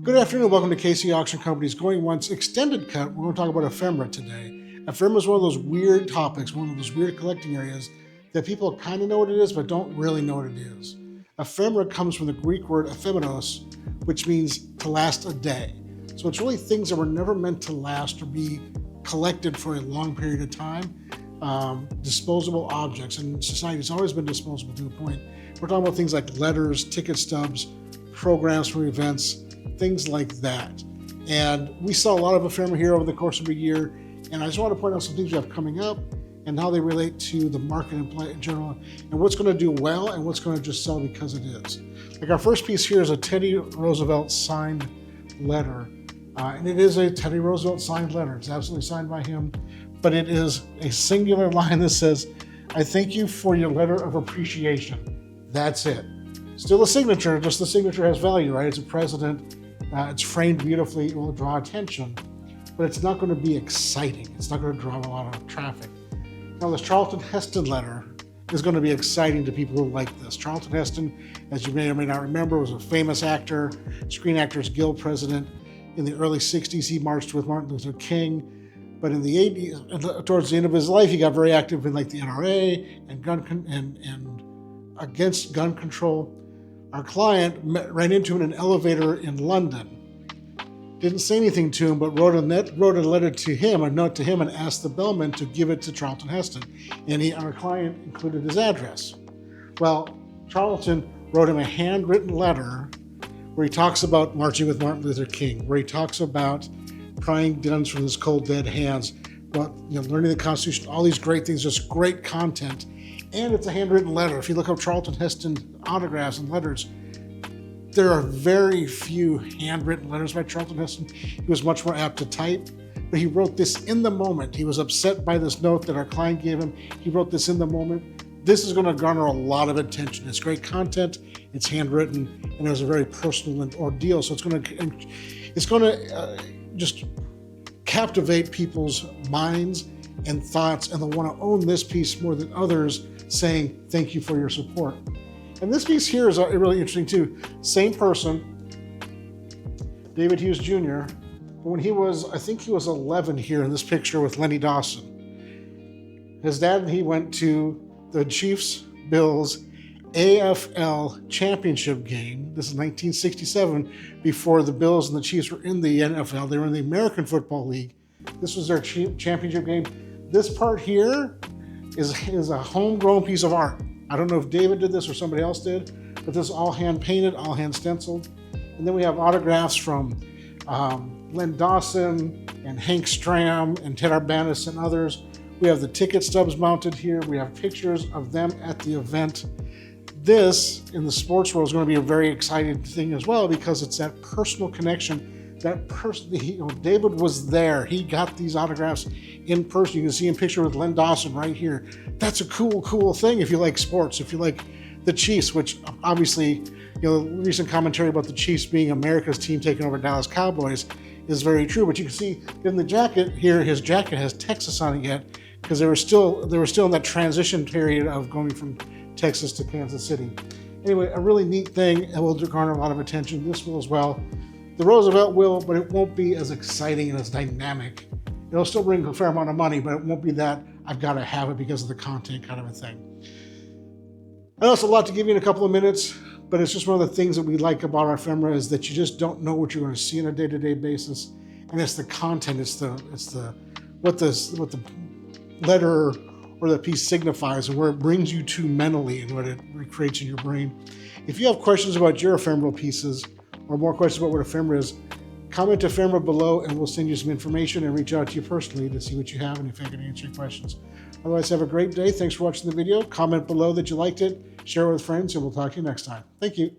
Good afternoon, welcome to KC Auction Company's Going Once Extended Cut. We're going to talk about ephemera today. Ephemera is one of those weird topics, one of those weird collecting areas that people kind of know what it is, but don't really know what it is. Ephemera comes from the Greek word ephemeros, which means to last a day. So it's really things that were never meant to last or be collected for a long period of time. Disposable objects, and society has always been disposable to a point. We're talking about things like letters, ticket stubs, programs for events, things like that. And we saw a lot of ephemera here over the course of a year, and I just want to point out some things we have coming up and how they relate to the market in general, and what's going to do well and what's going to just sell because it is. Like our first piece here is a Teddy Roosevelt signed letter, and it is a Teddy Roosevelt signed letter. It's absolutely signed by him, but it is a singular line that says, "I thank you for your letter of appreciation." That's it. Still a signature, just the signature has value, right? It's a president. It's framed beautifully, it will draw attention, but it's not going to be exciting. It's not going to draw a lot of traffic. Now, this Charlton Heston letter is going to be exciting to people who like this. Charlton Heston, as you may or may not remember, was a famous actor, Screen Actors Guild president. In the early 60s, he marched with Martin Luther King, but in the 80s, towards the end of his life, he got very active in like the NRA and against gun control. Our client ran into him in an elevator in London. Didn't say anything to him, but wrote a letter to him, a note to him, and asked the bellman to give it to Charlton Heston. And our client included his address. Well, Charlton wrote him a handwritten letter where he talks about marching with Martin Luther King, where he talks about prying guns from his cold, dead hands, about learning the Constitution, all these great things, just great content. And it's a handwritten letter. If you look up Charlton Heston autographs and letters, there are very few handwritten letters by Charlton Heston. He was much more apt to type, but he wrote this in the moment. He was upset by this note that our client gave him. He wrote this in the moment. This is going to garner a lot of attention. It's great content, it's handwritten, and it was a very personal ordeal. So it's going to just captivate people's minds and thoughts, and they'll want to own this piece more than others, saying thank you for your support. And this piece here is really interesting too. Same person, David Hughes Jr., but when he was, I think he was 11 here in this picture with Lenny Dawson. His dad and he went to the Chiefs-Bills AFL Championship game. This is 1967, before the Bills and the Chiefs were in the NFL. They were in the American Football League. This was their championship game. This part here is a homegrown piece of art. I don't know if David did this or somebody else did, but this is all hand painted, all hand stenciled. And then we have autographs from Len Dawson and Hank Stram and Ted Arbanis and others. We have the ticket stubs mounted here. We have pictures of them at the event. This, in the sports world, is going to be a very exciting thing as well, because it's that personal connection. That person, David was there. He got these autographs in person. You can see him pictured with Len Dawson right here. That's a cool thing if you like sports, if you like the Chiefs, which obviously, recent commentary about the Chiefs being America's team taking over Dallas Cowboys is very true. But you can see in the jacket here, his jacket has Texas on it yet, because they were still in that transition period of going from Texas to Kansas City. Anyway, a really neat thing, and will garner a lot of attention. This will as well. The Roosevelt will, but it won't be as exciting and as dynamic. It'll still bring a fair amount of money, but it won't be that I've got to have it because of the content kind of a thing. I know it's a lot to give you in a couple of minutes, but it's just one of the things that we like about our ephemera is that you just don't know what you're going to see on a day-to-day basis, and it's the content, what the letter or the piece signifies and where it brings you to mentally and what it recreates in your brain. If you have questions about your ephemeral pieces, or more questions about what ephemera is, comment ephemera below and we'll send you some information and reach out to you personally to see what you have and if I can answer your questions. Otherwise, have a great day. Thanks for watching the video. Comment below that you liked it, share it with friends, and we'll talk to you next time. Thank you.